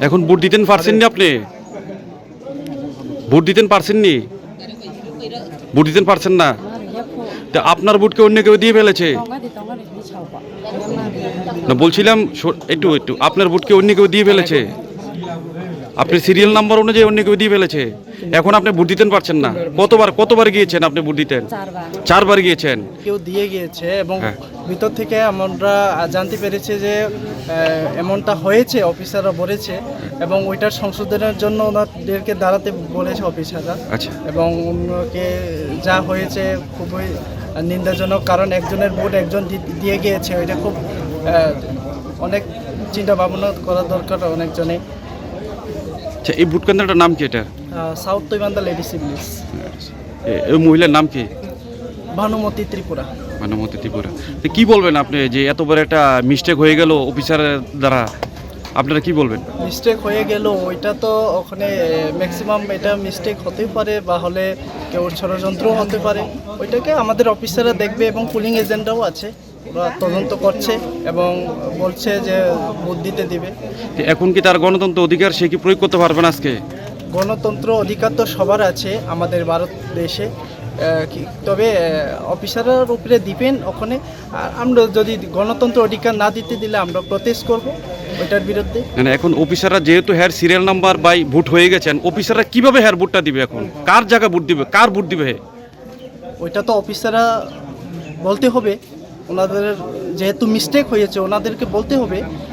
এখন ভোট দিতেন পারছেননি আপনি? ভোট দিতেন পারছেননি? ভোট দিতেন পারছেন না? তা আপনার ভোটকে অন্য কেউ দিয়ে ফেলেছে? না বলছিলাম একটু আপনার ভোটকে অন্য কেউ দিয়ে ফেলেছে? আপনার সিরিয়াল নাম্বার অনুযায়ী অন্য কেউ দিয়ে ফেলেছে। এখন আপনি ভোট দিতেন পারছেন না। কতবার গিয়েছেন আপনি ভোট দিতেন? চারবার গিয়েছেন। কেউ দিয়ে গিয়েছে এবং হ্যাঁ। ভিতর থেকে আমরা জানতে পেরেছি যে এমনটা হয়েছে, অফিসাররা বলেছে এবং ওইটার সংশোধনের জন্য ওনাদেরকে দাঁড়াতে বলেছে অফিসাররা। আচ্ছা। এবং ওনাকে যা হয়েছে খুবই নিন্দাজনক, কারণ একজনের ভোট একজন দিয়ে গিয়েছে, ওইটা খুব অনেক চিন্তা ভাবনা করা দরকার অনেকজনে। আচ্ছা, এই ভোট কেন্দ্রটার নাম কি এটা? সাউথ তৈবান্দা লেডিস ইংলিশ। এই মহিলার নাম কি? ভানুমতি ত্রিপুরা। মানবতী ত্রিপুরা। তো কি বলবেন আপনি যে এত বড় একটা মিস্টেক হয়ে গেল অফিসারের দ্বারা, আপনারা কি বলবেন? মিস্টেক হয়ে গেল, ওইটা তো ওখানে ম্যাক্সিমাম এটা মিস্টেক হতেই পারে বা হলে কেউ ষড়যন্ত্র হতে পারে। ওইটাকে আমাদের অফিসাররা দেখবে এবং পুলিং এজেন্টরাও আছে, ওরা তদন্ত করছে এবং বলছে যে ভোট দিতে দিবে। তো এখন কি তার গণতন্ত্র অধিকার সে কি প্রয়োগ করতে পারবেন আজকে? গণতন্ত্র অধিকার তো সবার আছে আমাদের ভারত দেশে, তবে অফিসারের উপরে দিবেন ওখানে। আর আমরা যদি গণতন্ত্র অধিকার না দিতে দিলে আমরা প্রটেস্ট করব ওইটার বিরুদ্ধে। মানে এখন অফিসাররা যেহেতু হ্যার সিরিয়াল নাম্বার বাই ভোট হয়ে গেছেন, অফিসাররা কিভাবে হ্যার ভোটটা দিবে? এখন কার জায়গা ভোট দিবে, কার ভোট দিবে? ওইটা তো অফিসাররা বলতে হবে, ওনাদের যেহেতু মিস্টেক হয়েছে ওনাদেরকে বলতে হবে